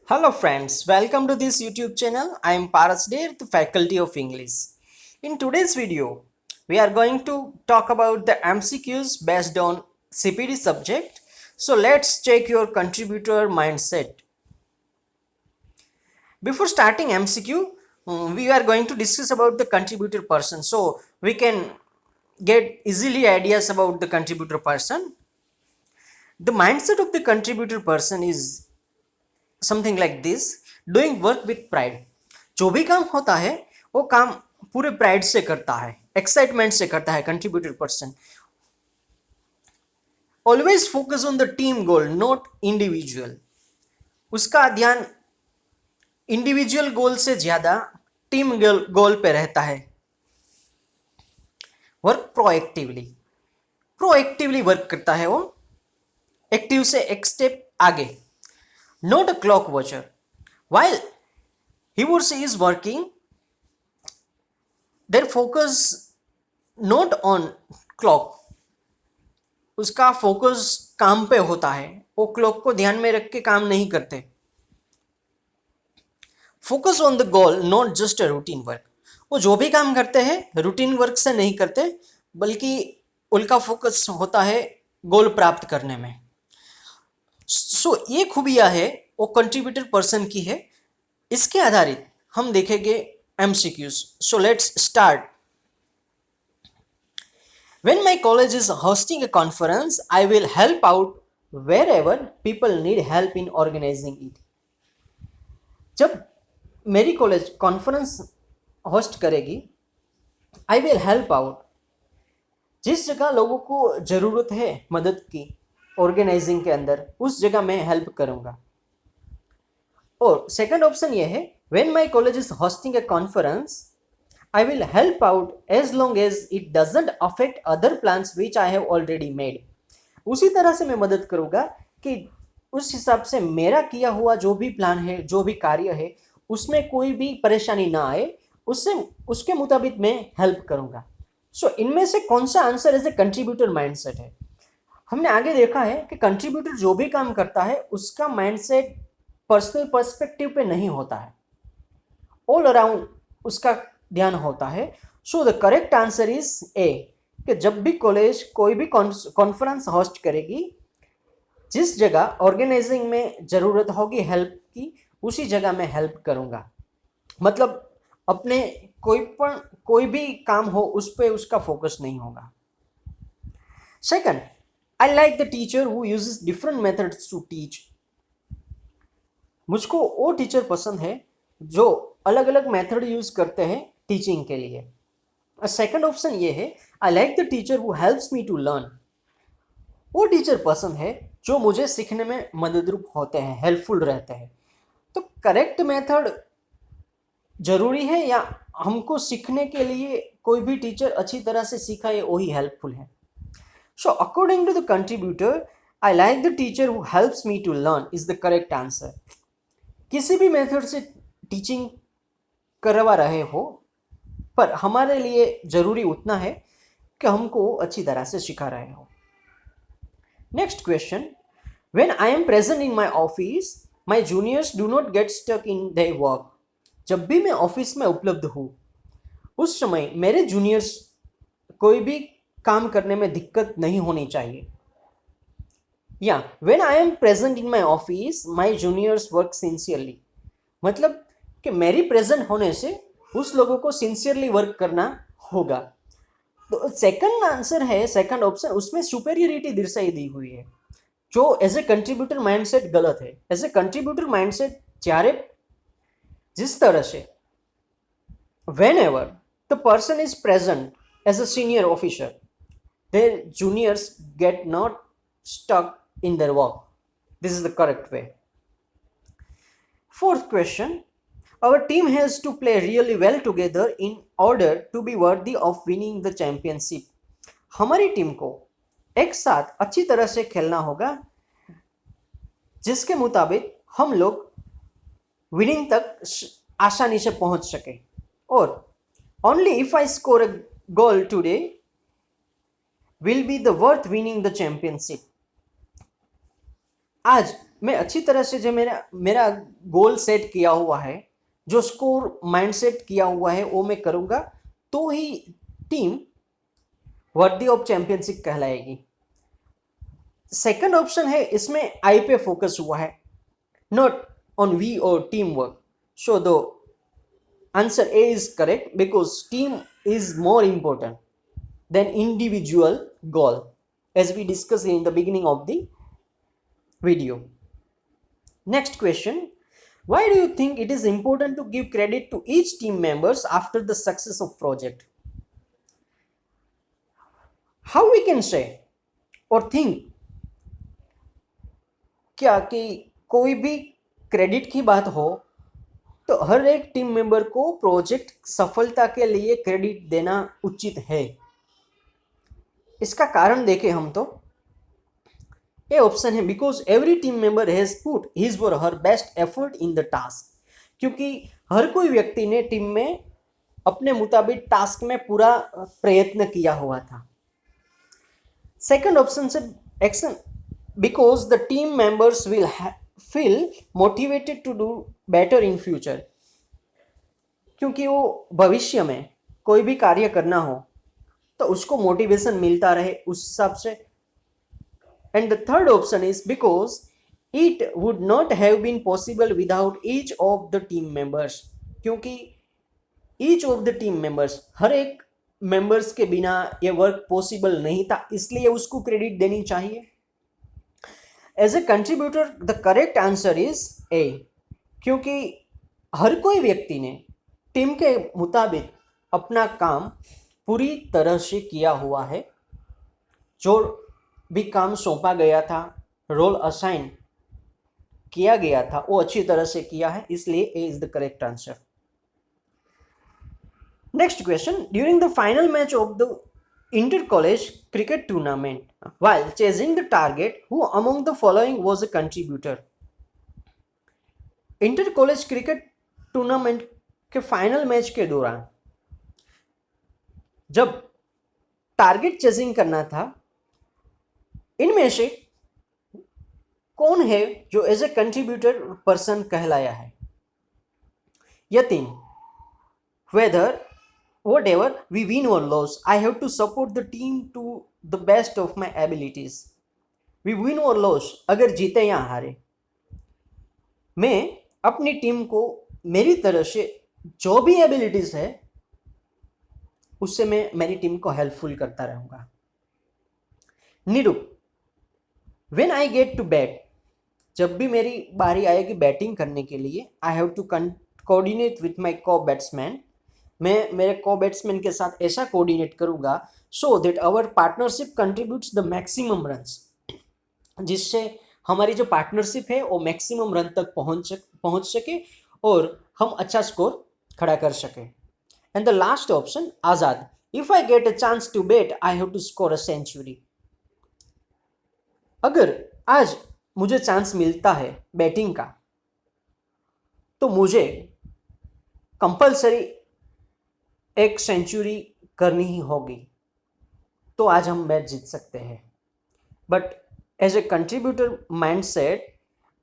Hello friends, welcome to this YouTube channel. I am Paras Der, the Faculty of English. In today's video, we are going to talk about the MCQs based on CPD subject. So let's check your contributor mindset. Before starting MCQ, we are going to discuss about the contributor person. So we can get easily ideas about the contributor person. The mindset of the contributor person is something like this doing work with pride. जो भी काम होता है वो काम पूरे pride से करता है, एक्साइटमेंट से करता है। Contributor person always focus on the team goal not individual. उसका ध्यान इंडिविजुअल गोल से ज्यादा टीम गोल पे रहता है। वर्क प्रोएक्टिवली वर्क करता है वो, एक्टिव से एक स्टेप आगे। Not a clock watcher. While he or she is working, their focus not on clock. उसका फोकस काम पे होता है, वो क्लॉक को ध्यान में रख के काम नहीं करते। Focus on the goal not just a routine work. वो जो भी काम करते हैं रूटीन वर्क से नहीं करते, बल्कि उनका फोकस होता है गोल प्राप्त करने में। ये खूबियां है वो कंट्रीब्यूटर पर्सन की है। इसके आधारित हम देखेंगे MCQs. So let's start. When my college is hosting a conference I will help out wherever people need help in organising it. जब मेरी कॉलेज कॉन्फ्रेंस होस्ट करेगी, आई विल हेल्प आउट। जिस जगह लोगों को जरूरत है मदद की ऑर्गेनाइजिंग के अंदर, उस जगह मैं हेल्प करूंगा। और सेकंड ऑप्शन ये है, when my college is hosting a conference I will help out as long as it doesn't affect other plans which I have already made. उसी तरह से मैं मदद करूंगा कि उस हिसाब से मेरा किया हुआ जो भी प्लान है, जो भी कार्य है, उसमें कोई भी परेशानी ना आए, उससे उसके मुताबिक मैं हेल्प करूंगा। सो इनमें से कौन सा answer as a contributor mindset है? हमने आगे देखा है कि कंट्रीब्यूटर जो भी काम करता है उसका माइंडसेट पर्सनल पर्सपेक्टिव पे नहीं होता है, ऑल अराउंड उसका ध्यान होता है। सो द करेक्ट आंसर इज ए, कि जब भी कॉलेज कोई भी कॉन्फ्रेंस होस्ट करेगी, जिस जगह ऑर्गेनाइजिंग में ज़रूरत होगी हेल्प की, उसी जगह मैं हेल्प करूँगा। मतलब अपने कोई भी काम हो उस पर उसका फोकस नहीं होगा। Second, I like the teacher who uses different methods to teach. मुझको वो टीचर पसंद है जो अलग अलग मेथड यूज करते हैं टीचिंग के लिए। सेकंड ऑप्शन ये है, I like the teacher who helps me to learn. वो टीचर पसंद है जो मुझे सीखने में मददरूप होते हैं, हेल्पफुल रहते हैं। तो करेक्ट मेथड जरूरी है या हमको सीखने के लिए कोई भी टीचर अच्छी तरह से सिखाए वही हेल्पफुल है? So according to the contributor, I like the teacher who helps me to learn is the correct answer. किसी भी मेथड से टीचिंग करवा रहे हो, पर हमारे लिए जरूरी उतना है कि हमको अच्छी तरह से सिखा रहे हो। Next question, when I am present in my office, my juniors do not get stuck in their work. जब भी मैं ऑफिस में उपलब्ध हूँ, उस समय मेरे जूनियर्स कोई भी काम करने में दिक्कत नहीं होनी चाहिए। या when I am present in my office my juniors work sincerely. मतलब कि मेरी प्रेजेंट होने से उस लोगों को सिंसियरली वर्क करना होगा। तो सेकंड आंसर है, सेकंड ऑप्शन, उसमें सुपेरियरिटी दर्शाई दी हुई है, जो एज ए कंट्रीब्यूटर माइंडसेट गलत है। एज ए कंट्रीब्यूटर माइंडसेट जिस तरह से whenever the person is present as a senior officer, their juniors get not stuck in their work. This is the correct way. Fourth question, our team has to play really well together in order to be worthy of winning the championship. हमारी team को एक साथ अच्छी तरह से खेलना होगा जिसके मुताबिक हम लोग विनिंग तक आसानी से पहुंच सके। और only if I score a goal today will be the worth winning the championship. आज मैं अच्छी तरह से जो मेरा मेरा गोल सेट किया हुआ है, जो स्कोर माइंड सेट किया हुआ है वो मैं करूँगा, तो ही टीम वर्दी ऑफ चैंपियनशिप कहलाएगी। सेकंड ऑप्शन है, इसमें आई पे फोकस हुआ है, नॉट ऑन वी और team work. So the answer A is correct because team is more important than individual goal, as we discussed in the beginning of the video. Next question, why do you think it is important to give credit to each team members after the success of project? How we can say or think क्या कि कोई भी credit की बात हो तो हर एक team member को प्रोजेक्ट सफलता के लिए क्रेडिट देना उचित है। इसका कारण देखें हम तो ए ऑप्शन है, because every team member has put his or her best effort in the task, क्योंकि हर कोई व्यक्ति ने टीम में अपने मुताबिक टास्क में पूरा प्रयत्न किया हुआ था। सेकंड ऑप्शन से action, because the team members will feel motivated to do better in future, क्योंकि वो भविष्य में कोई भी कार्य करना हो तो उसको मोटिवेशन मिलता रहे उस हिसाब से। And the third option is because it would not have been possible without each of the team members, क्योंकि each of the team members, हर एक मेंबर्स के बिना ये वर्क पॉसिबल नहीं था, इसलिए उसको क्रेडिट देनी चाहिए। As a contributor the correct answer is A, क्योंकि हर कोई व्यक्ति ने टीम के मुताबिक अपना काम पूरी तरह से किया हुआ है, जो भी काम सौंपा गया था, रोल असाइन किया गया था, वो अच्छी तरह से किया है, इसलिए A is the correct answer. Next question, during the final match of the inter college cricket tournament while chasing the target who among the following was a contributor? Inter college cricket tournament के final match के दौरान जब target chasing करना था, इनमें से कौन है जो एज ए कंट्रीब्यूटर पर्सन कहलाया है? Yatin, whether whatever we win or lose, I have to support the team to the best of my abilities. We win or lose, अगर जीते या हारे, मैं अपनी टीम को मेरी तरह से जो भी एबिलिटीज है उससे मैं मेरी टीम को हेल्पफुल करता रहूँगा। Neeru, when I get to bat, जब भी मेरी बारी आएगी बैटिंग करने के लिए, I have to coordinate with my co batsman, मैं मेरे को बैट्समैन के साथ ऐसा कोऑर्डिनेट करूँगा so that our partnership contributes the maximum runs, जिससे हमारी जो पार्टनरशिप है वो मैक्सिमम रन तक पहुँच सके और हम अच्छा स्कोर खड़ा कर सके। And the last option Azad, if I get a chance to bat I have to score a century. अगर आज मुझे चांस मिलता है बैटिंग का तो मुझे कंपलसरी एक सेंचुरी करनी ही होगी, तो आज हम मैच जीत सकते हैं। But as a contributor mind set,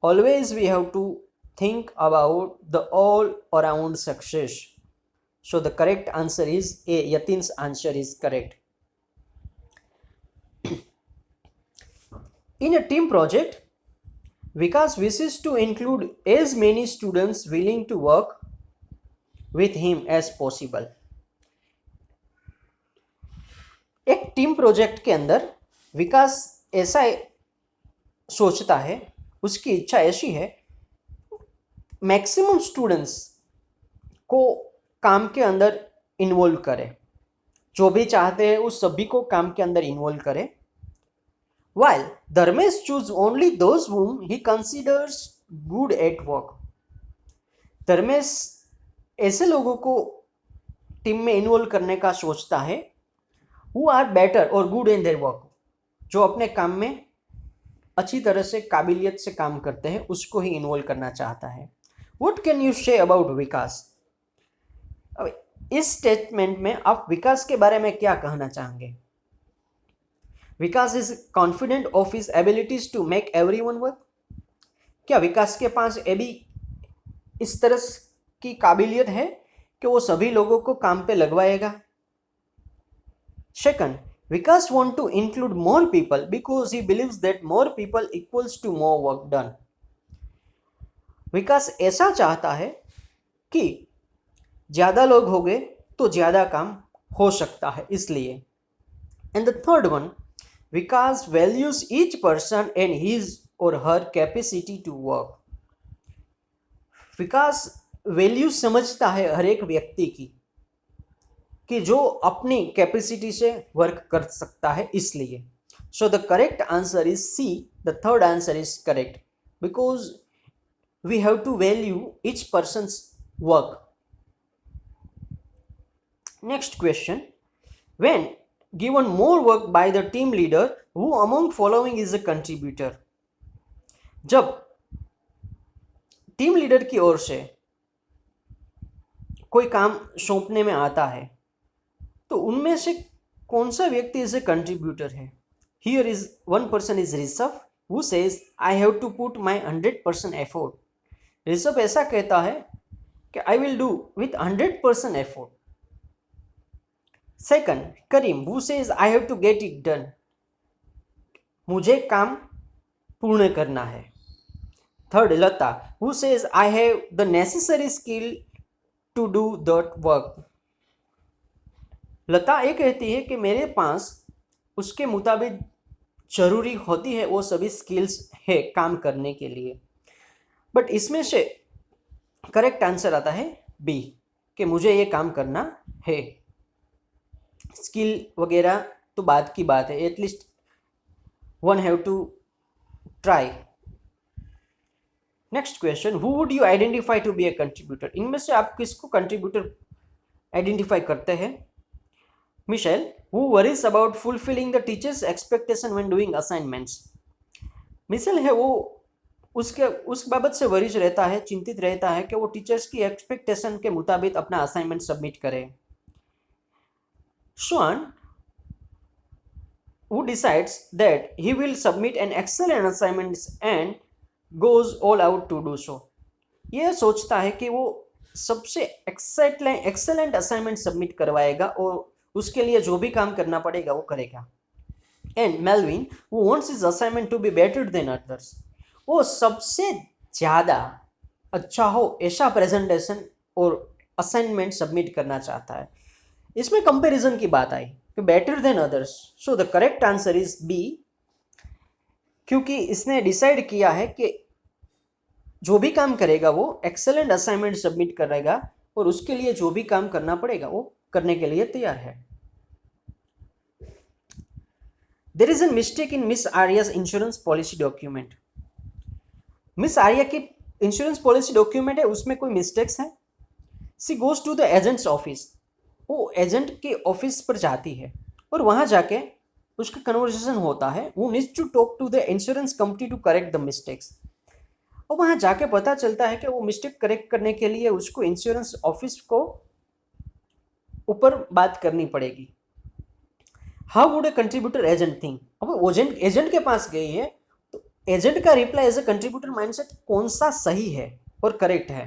always we have to think about the all around success. So the correct answer is A. Yatin's answer is correct. In a team project, Vikas wishes to include as many students willing to work with him as possible. एक team project के अंदर विकास ऐसा सोचता है, उसकी इच्छा ऐसी है, मैक्सिमम स्टूडेंट्स को काम के अंदर इन्वॉल्व करे, जो भी चाहते हैं उस सभी को काम के अंदर इन्वॉल्व करे। while Dharmesh choose only those whom he considers good at work, Dharmesh ऐसे लोगों को टीम में इन्वॉल्व करने का सोचता है who are better or good in their work, जो अपने काम में अच्छी तरह से काबिलियत से काम करते हैं उसको ही इन्वॉल्व करना चाहता है। What can you say about विकास? इस स्टेटमेंट में आप विकास के बारे में क्या कहना चाहेंगे? Vikas is confident of his abilities to make everyone work, क्या विकास के पास ये भी इस तरह की काबिलियत है कि वो सभी लोगों को काम पे लगवाएगा? Second, Vikas want to include more people because he believes that more people equals to more work done. Vikas ऐसा चाहता है कि ज़्यादा लोग हो गए तो ज़्यादा काम हो सकता है, इसलिए। And the third one, Vikas values each person and his or her capacity to work. Vikas values समझता है हर एक व्यक्ति की कि जो अपनी कैपेसिटी से वर्क कर सकता है, इसलिए। So the correct answer is C, the third answer is correct because we have to value each person's work. Next question. When given more work by the team leader, who among following is a contributor? जब team leader की ओर से कोई काम सौंपने में आता है तो उनमें से कौन सा व्यक्ति इज ए कंट्रीब्यूटर है? Here is one person is Rishabh who says I have to put my 100% effort. Rishabh ऐसा कहता है कि I will do with 100% effort. Second, Karim who says I have to get it done, मुझे काम पूर्ण करना है। Third, Lata who says I have the necessary skill to do that work. Lata ये कहती है कि मेरे पास उसके मुताबिक जरूरी होती है वो सभी स्किल्स है काम करने के लिए। बट इसमें से करेक्ट आंसर आता है बी, कि मुझे ये काम करना है। स्किल वगैरह तो बात की बात है, at least one have to try. Next question, who would you identify to be a contributor? इनमें से आप किसको कंट्रीब्यूटर आइडेंटिफाई करते हैं? Michelle who worries about fulfilling the teachers expectation when doing assignments. Michelle है वो उस बाबत से वरीज रहता है, चिंतित रहता है कि वो टीचर्स की एक्सपेक्टेशन के मुताबिक अपना असाइनमेंट सबमिट करे। Swan who decides that he will submit an excellent assignment and goes all out to do so। यह सोचता है कि वो सबसे एक्सेलेंट असाइनमेंट सबमिट करवाएगा और उसके लिए जो भी काम करना पड़ेगा वो करेगा। And Melvin who wants his assignment to be better than others, वो सबसे ज़्यादा अच्छा हो ऐसा प्रेजेंटेशन और असाइनमेंट सबमिट करना चाहता है। इसमें कंपैरिजन की बात आई कि better than others. So the correct answer is B, क्योंकि इसने डिसाइड किया है कि जो भी काम करेगा वो एक्सेलेंट असाइनमेंट सबमिट करेगा और उसके लिए जो भी काम करना पड़ेगा वो करने के लिए तैयार है। There is an mistake in miss Arya's insurance policy document. Miss Arya की इंश्योरेंस पॉलिसी डॉक्यूमेंट है, उसमें कोई मिस्टेक्स है। She goes to the agent's office, वो एजेंट के ऑफिस पर जाती है और वहाँ जाके उसका कन्वर्सेशन होता है। वो needs to talk to the insurance company to correct the mistakes. और वहाँ जाके पता चलता है कि वो मिस्टेक करेक्ट करने के लिए उसको इंश्योरेंस ऑफिस को ऊपर बात करनी पड़ेगी। How would a contributor agent think? अब एजेंट के पास गई है तो एजेंट का reply as a contributor mindset कौन सा सही है और करेक्ट है?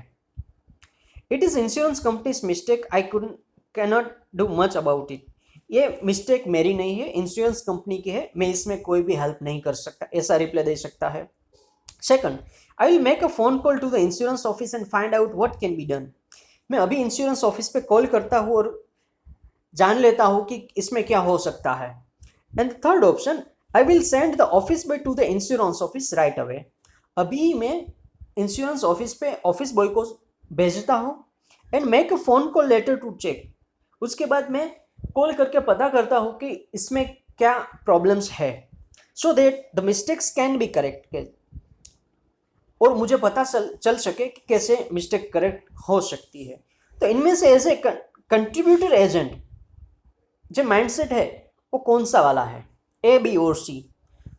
It is insurance company's mistake, I cannot do much about it. ये मिस्टेक मेरी नहीं है, इंश्योरेंस कंपनी की है, मैं इसमें कोई भी हेल्प नहीं कर सकता, ऐसा रिप्लाई दे सकता है। Second, I will make a phone call to the insurance office and find out what can be done. मैं अभी इंश्योरेंस ऑफिस पे कॉल करता हूँ और जान लेता हूँ कि इसमें क्या हो सकता है। And third option, I will send the office boy to the insurance office right away. अभी मैं इंश्योरेंस ऑफिस पे ऑफिस बॉय को भेजता हूँ and make a phone call later to check. उसके बाद मैं कॉल करके पता करता हूँ कि इसमें क्या प्रॉब्लम्स है, so that the mistakes can be correct, और मुझे पता चल सके कि कैसे मिस्टेक करेक्ट हो सकती है। तो इनमें से ऐसे कंट्रीब्यूटर एजेंट जो माइंडसेट है वो कौन सा वाला है, ए, बी और C?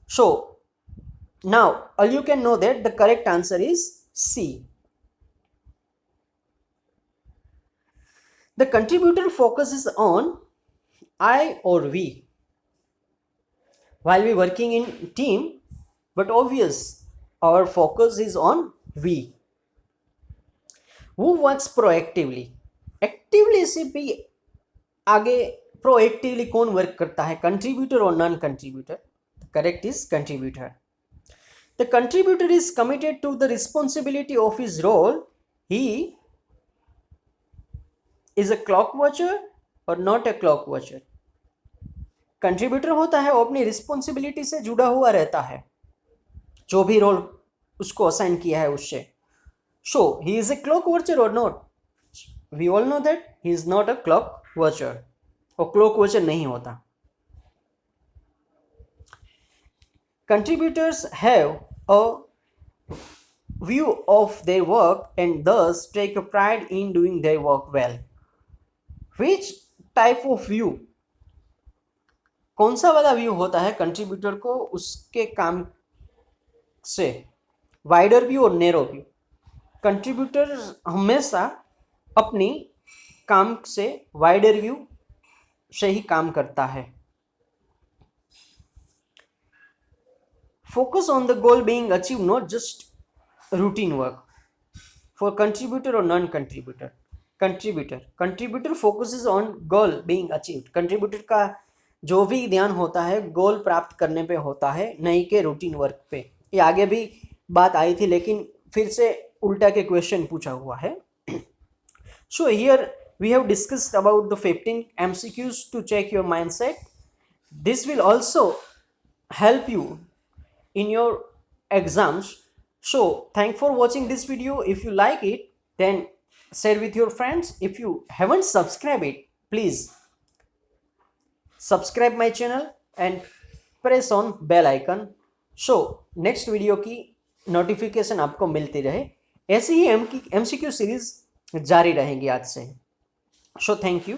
So now all you can know that the correct answer is C. The contributor focuses on I or we while we working in team, but obvious our focus is on we. Who works proactively? Actively से भी आगे proactively कौन work करता है, contributor और non contributor? Correct is contributor. The contributor is committed to the responsibility of his role. He is a clock watcher or not a clock watcher. Contributor होता है वो अपनी रिस्पॉन्सिबिलिटी से जुड़ा हुआ रहता है, जो भी रोल उसको असाइन किया है उससे. So he is a clock watcher or not? We all know that he is not a clock watcher. और क्लॉक वॉचर नहीं होता. Contributors have a view of their work and thus take a pride in doing their work well. Which type of view, कौन सा वाला view होता है contributor को उसके काम से? वाइडर व्यू और नैरो व्यू. कंट्रीब्यूटर हमेशा अपनी काम से वाइडर व्यू से ही काम करता है. Focus on the goal being achieve, not just routine work. For contributor और non contributor? Contributor focuses on goal being achieved. Contributor का जो भी ध्यान होता है गोल प्राप्त करने पे होता है, नहीं के रूटीन वर्क पे. ये आगे भी बात आई थी लेकिन फिर से उल्टा के क्वेश्चन पूछा हुआ है. So here we have discussed about the 15 MCQs to check your mindset. This will also help you in your exams. So thank for watching this video. If you like it, then share with your friends. If you haven't subscribed it, please subscribe my channel and press on bell icon. So next video की notification आपको मिलती रहे. ऐसी ही MCQ series जारी रहेंगी आज से. So thank you.